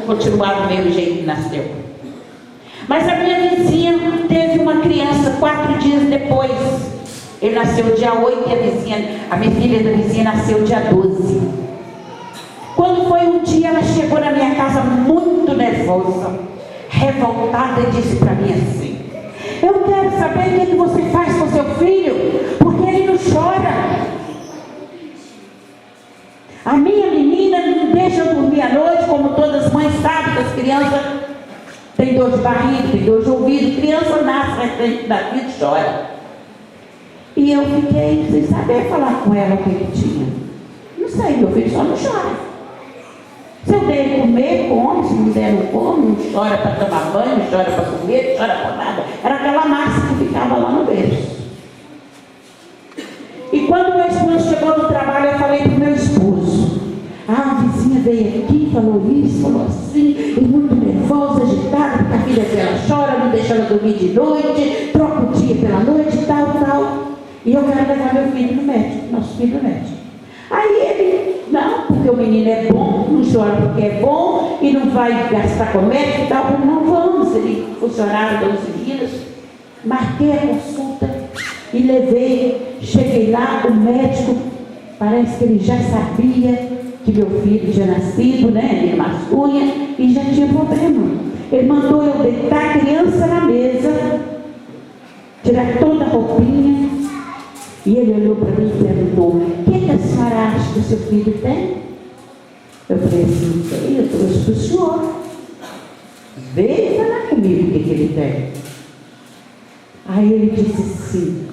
continuar do mesmo jeito que nasceu. Mas a minha vizinha teve uma criança 4 dias depois. Ele nasceu dia 8 e a minha filha da vizinha nasceu dia 12. Quando foi um dia, ela chegou na minha casa muito nervosa, revoltada, e disse para mim assim: eu quero saber o que você faz com seu filho, porque ele não chora. A minha menina não deixa eu dormir à noite, como todas as mães sabem que as crianças têm dor de barriga, têm dor de ouvido. Criança nasce recente da vida e chora. E eu fiquei sem saber falar com ela o que ele tinha. Não sei, meu filho só não chora. Se eu dei ele comer, come. Se não der, não come. Não chora para tomar banho, não chora para comer, não chora por nada. Era aquela massa que ficava lá no berço. E quando meu esposo chegou no trabalho, eu falei para o meu esposo: a vizinha veio aqui, falou isso, falou assim, e muito nervosa, agitada, porque a filha dela chora, não deixa ela dormir de noite, troca o dia pela noite e tal, tal. E eu quero levar meu filho no médico, nosso filho no médico. Aí ele: não, porque o menino é bom, não chora porque é bom, e não vai gastar com médico e tal. Não vamos. Ele funcionaram 12 dias, marquei a consulta e levei. Cheguei lá, o médico, parece que ele já sabia que meu filho tinha nascido, né? Ele mascunha, e já tinha problema. Ele mandou eu deitar a criança na mesa, tirar toda a roupinha, e ele olhou para mim e perguntou: o que a senhora acha que o seu filho tem? Eu falei assim: não sei, eu trouxe para o senhor. Veio falar comigo o que ele tem. Aí ele disse assim: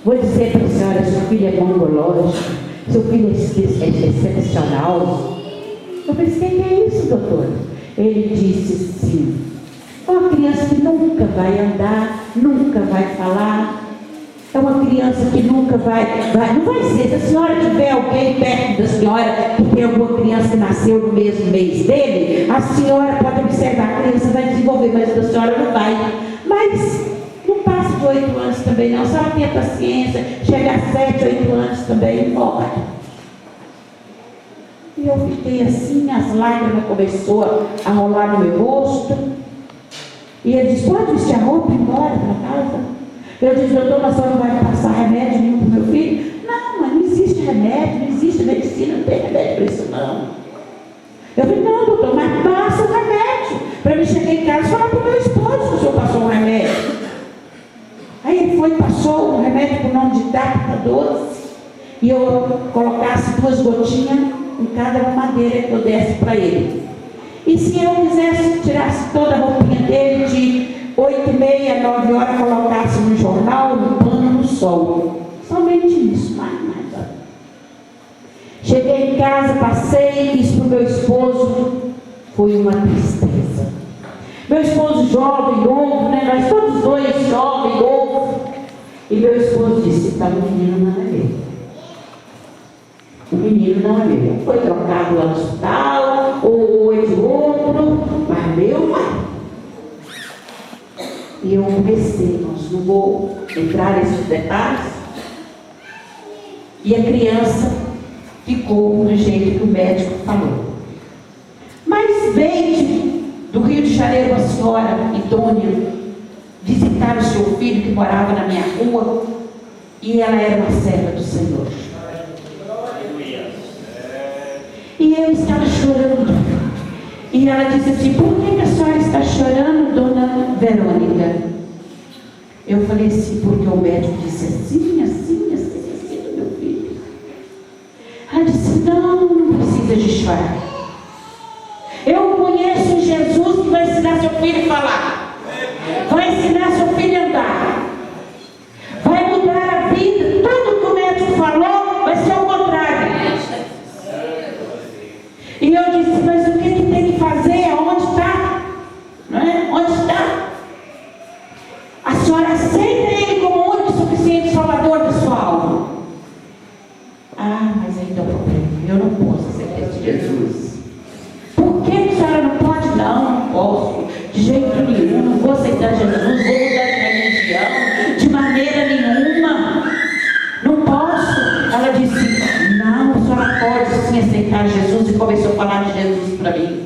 vou dizer para a senhora, seu filho é mongológico, seu filho é excepcional. Eu pensei: o que é isso, doutor? Ele disse assim: é uma criança que nunca vai andar, nunca vai falar. É uma criança que nunca vai, não vai ser. Se a senhora tiver alguém perto da senhora que tem alguma criança que nasceu no mesmo mês dele, a senhora pode observar, a criança vai desenvolver, mas a senhora não vai. Mas não passa de 8 anos também não. Se ela tem paciência, chega a 7, 8 anos também, morre. E eu fiquei assim, as lágrimas começaram a rolar no meu rosto. E ele disse: pode vestir a roupa e ir embora para casa? Eu disse: doutor, mas a senhora não vai passar remédio nenhum para o meu filho? Não, mas não existe remédio, não existe medicina, não tem remédio para isso não. Eu falei: não, doutor, mas passa o remédio. Para mim chegar em casa e falar para o meu esposo que o senhor passou um remédio. Aí ele foi e passou um remédio com o nome de Dacta 12. E eu colocasse 2 gotinhas em cada madeira que eu desse para ele. E se eu quisesse, tirasse toda a roupinha dele de 8h30, 9 horas, colocasse no jornal, no pano, no sol. Somente isso, mais nada. Cheguei em casa, passei, disse para o meu esposo. Foi uma tristeza. Meu esposo jovem, novo, né? Nós todos dois jovem, novo. E meu esposo disse: tá, o menino não é meu. O menino não é meu. Foi trocado lá no hospital, ou é de outro, mas meu não. E eu comecei, irmãos, não vou entrar nesses detalhes. E a criança ficou do jeito que o médico falou. Mas veio do Rio de Janeiro a senhora idônea visitar o seu filho que morava na minha rua, e ela era uma serva do Senhor. E eu estava chorando. E ela disse assim: por que a senhora está chorando, dona Verônica? Eu falei assim: porque o médico disse assim, assim, assim, assim do meu filho. Ela disse: não precisa de chorar. Eu conheço um Jesus que vai ensinar seu filho a falar, vai ensinar seu filho a andar, vai mudar a vida. Tudo que o médico falou vai ser o contrário. E eu disse: mas o que tem que fazer? Aonde está? Não é? Onde está? A senhora aceita ele como o único e suficiente salvador da sua alma? Ah, mas aí tem um problema. Eu não posso aceitar esse Jesus. Por que a senhora não pode? Não posso. De jeito nenhum. Não vou aceitar Jesus. Vou mudar de religião. De maneira nenhuma. Não posso. Ela disse: não, a senhora pode sim aceitar Jesus. E começou a falar de Jesus para mim.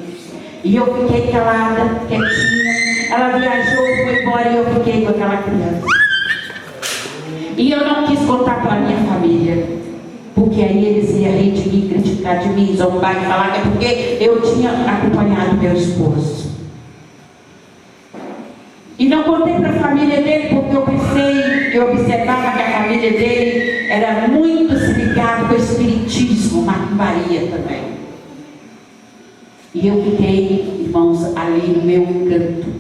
E eu fiquei calada, quietinha. Ela viajou, foi embora e eu fiquei com aquela criança. E eu não quis contar para a minha família, porque aí eles iam rir de mim, criticar de mim, zombar e falar que é porque eu tinha acompanhado meu esposo. E não contei para a família dele, porque eu pensei, eu observava que a família dele era muito se ligada com o espiritismo, macumbaria também. E eu fiquei, irmãos, ali no meu canto.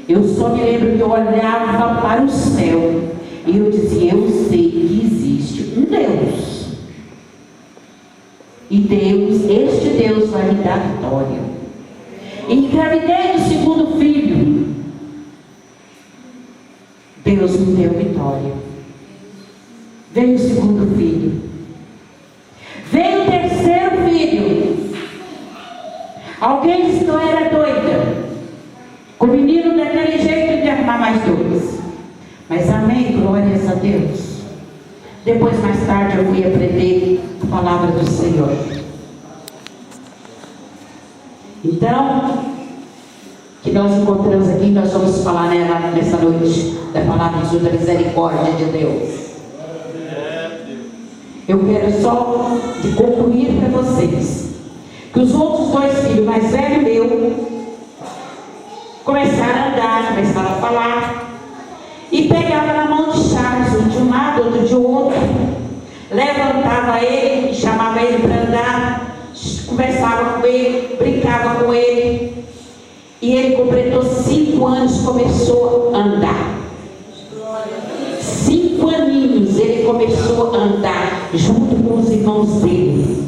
Eu só me lembro que eu olhava para o céu e eu dizia, eu sei que existe um Deus. E Deus, este Deus vai me dar vitória. Engravidei do segundo filho. Deus me deu vitória. Veio o segundo filho. Veio o terceiro filho. Alguém disse que eu era doida. Com o menino daquele jeito de arrumar mais dois. Mas amém, glórias a Deus. Depois, mais tarde, eu fui aprender a palavra do Senhor. Então, que nós encontramos aqui, nós vamos falar nessa noite da palavra da misericórdia de Deus. Eu quero só de concluir para vocês que os outros dois filhos, mais velho meu, começaram a andar, começaram a falar, e pegava na mão de Charles, um de um lado, outro de outro, levantava ele, chamava ele para andar, conversava com ele, brincava com ele, e ele completou 5 anos, começou a andar. 5 aninhos ele começou a andar junto com os irmãos dele.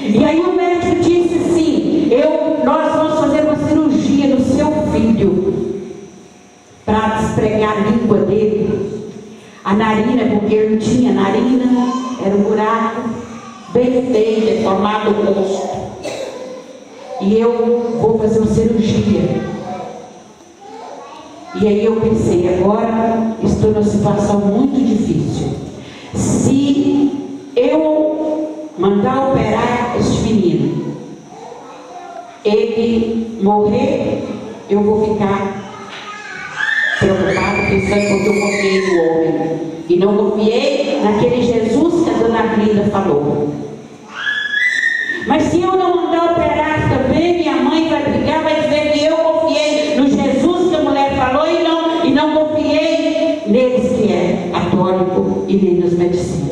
E aí o médico disse assim, nós vamos fazer uma cirurgia no seu filho para despregar a língua dele, a narina, porque ele não tinha narina, era um buraco bem feio, deformado o rosto. E eu vou fazer uma cirurgia. E aí eu pensei, agora estou numa situação muito difícil. Se eu mandar operar este menino, ele morrer, eu vou ficar preocupado, pensando porque eu confiei no homem. E não confiei naquele Jesus que a dona Arlinda falou. Mas se eu não mandar operar também, minha mãe vai brigar, vai dizer que eu confiei no Jesus que a mulher falou e não confiei neles que é católico e nem nas medicinas.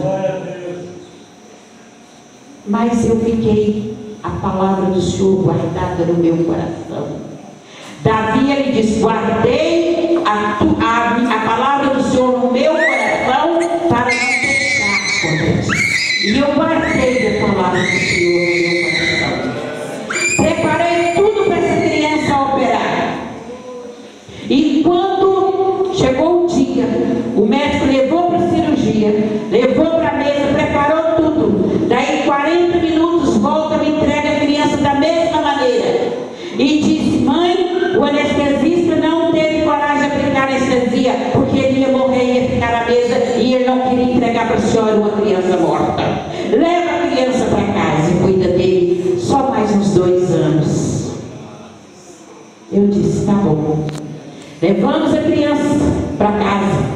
Mas eu fiquei a palavra do Senhor guardada no meu coração. Davi, ele diz, guardei a palavra do Senhor no meu coração para não pecar contra ti. E eu guardei a palavra do Senhor no meu coração. Preparei tudo para essa criança operar. E quando chegou o dia, o médico levou para a cirurgia, levou para a mesa, preparou tudo. Daí 40 minutos, volta, me entrega a criança da mesma maneira. E disse, mãe, o anestesista não teve coragem de aplicar anestesia, porque ele ia morrer, ia ficar na mesa, e ele não queria entregar para a senhora uma criança morta. Leva a criança para casa e cuida dele só mais uns 2 anos. Eu disse, tá bom. Levamos a criança para casa.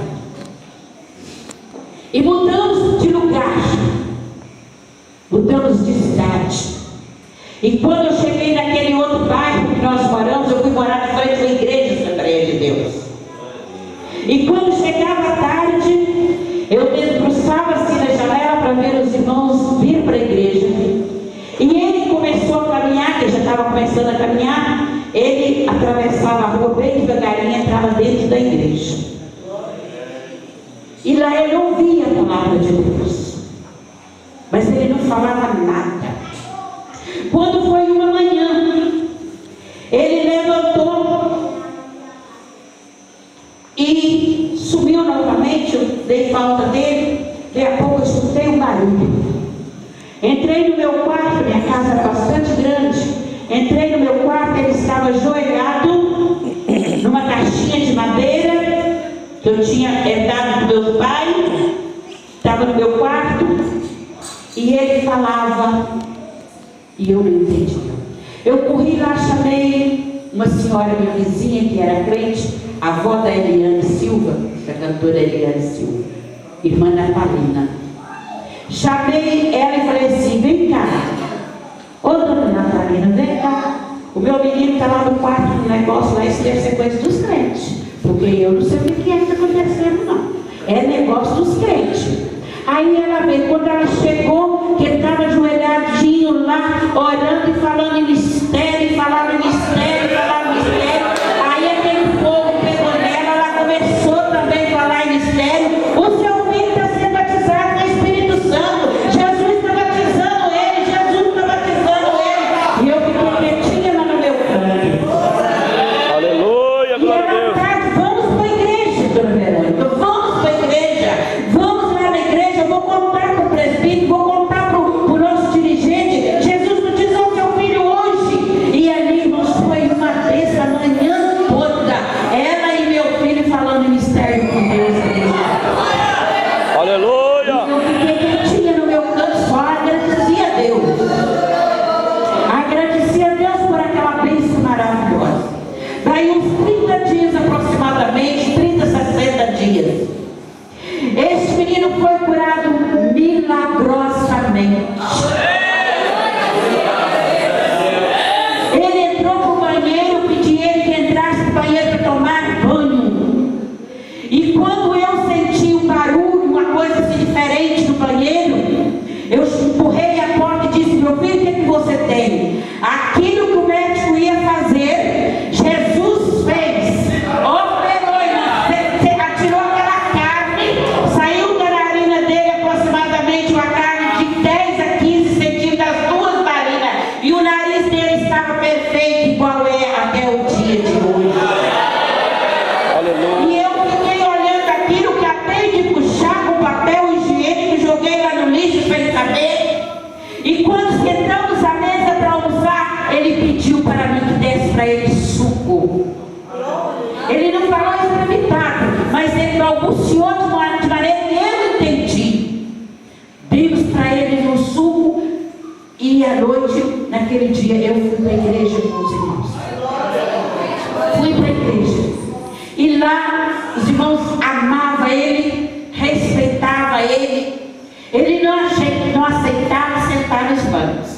E mudamos de lugar. Mudamos de cidade. E quando eu cheguei naquele outro bairro que nós moramos, eu fui morar na frente da igreja Assembleia de Deus. E quando chegava a tarde, eu debruçava assim na janela para ver os irmãos vir para a igreja. E ele começou a caminhar, que já estava começando a caminhar, ele atravessava a rua bem devagarinho e entrava dentro da igreja. E lá ele ouvia a palavra de Deus. Mas ele não falava nada. Quando foi uma manhã, ele levantou e sumiu novamente. Eu dei falta dele. Daqui a pouco eu escutei um barulho. Entrei no meu quarto, minha casa era bastante grande. Entrei no meu quarto, ele estava ajoelhado numa caixinha de madeira que eu tinha herdado do meu pai. Estava no meu quarto e ele falava. E eu não entendia. Eu corri lá, chamei uma senhora minha vizinha que era crente, a avó da Eliane Silva, da cantora Eliane Silva, irmã Natalina. Chamei ela e falei assim: vem cá, ô dona Natalina, vem cá. O meu menino está lá no quarto do negócio, lá, isso deve ser coisa dos crentes, porque eu não sei o que é que está acontecendo, não. É negócio dos crentes. Aí ela veio, quando ela chegou, que ele estava ajoelhadinho lá, orando e falando em mistério, falava em mistério, falava em mistério. Aí aquele fogo pegou nela, ela começou também a falar em mistério. O seu filho está sendo batizado no Espírito Santo. Jesus está batizando ele, Jesus está batizando ele. E eu fiquei quietinha lá no meu canto. Aleluia, E glória a ela Deus. atrás, vamos para a igreja, dona Verônica, vamos para a igreja, vamos lá na igreja, eu vou contar para o presbítero, vou contar para o nosso dirigente, Jesus batizou seu filho hoje. E ali, irmãos, foi uma vez a manhã toda, ela e meu filho falando em mistério com Deus. Aleluia. Eu fiquei quietinha no meu canto, só agradeci a Deus. Agradeci a Deus por aquela bênção maravilhosa. Daí uns 30 dias aproximadamente, 30, 60 dias, esse menino foi curado milagrosamente. Ele entrou para o banheiro, eu pedi ele que entrasse para o banheiro para tomar banho. E quando eu senti um barulho, uma coisa assim diferente no banheiro, eu empurrei a porta e disse: meu filho, o que você tem? Aquilo que o médico ia fazer, Jesus fez. Ó, você atirou aquela carne, saiu da narina dele aproximadamente uma carne de 10 a 15 centímetros das duas narinas, e o nariz dele estava perfeito, igual é até o dia de hoje. Aleluia. E eu fiquei olhando aquilo, que acabei de puxar com papel higiênico, joguei lá no lixo sem saber. E quando sentamos à mesa para almoçar, ele pediu para mim que desse para ele suco. Ele não falou isso para mim, mas ele balbuciou de maneira que eu entendi. Demos para ele um suco, e à noite, naquele dia, eu fui para a igreja com os irmãos. Fui para a igreja. E lá os irmãos amavam ele, respeitavam ele. Ele não aceitava sentar nos bancos.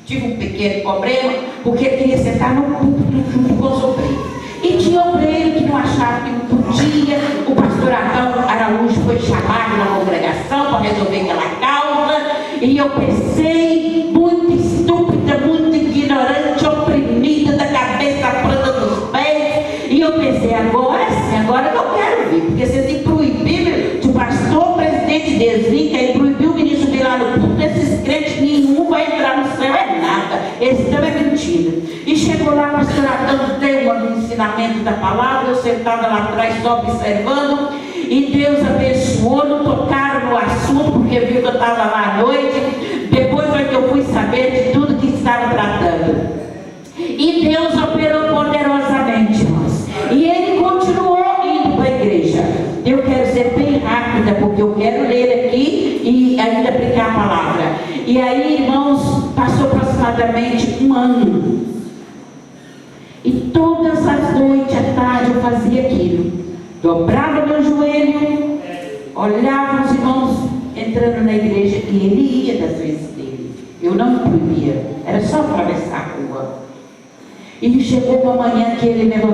Tive um pequeno problema, porque ele queria sentar no púlpito junto com os obreiros. E tinha obreiro que não achava que não podia. O pastor Adão Araújo foi chamado na congregação para resolver aquela causa. E eu pensei, muito estúpida, muito ignorante, oprimida da cabeça à planta dos pés. E eu pensei, agora sim, agora eu não quero vir, porque vocês têm proibido, se o pastor, o presidente desvia, ele proibiu o ministro de ir lá no culto, esses crentes, nenhum vai entrar no céu, é nada, esse não é mentira. E chegou lá, o pastor Adão deu um ensinamento da palavra, eu sentada lá atrás só observando, e Deus abençoou, não tocaram no assunto, porque viu que eu estava lá à noite. Depois foi que eu fui saber de tudo que estava tratando. E Deus operou poderosamente, irmãos. E ele continuou indo para a igreja. Eu quero ser bem rápida, porque eu quero ler aqui e ainda aplicar a palavra. E aí, irmãos, passou aproximadamente um ano. E todas as noites à tarde eu fazia aquilo. Dobrava meu joelho, olhava os irmãos entrando na igreja, e ele ia das vezes dele. Eu não proibia, era só atravessar a rua. E chegou uma manhã que ele levantou.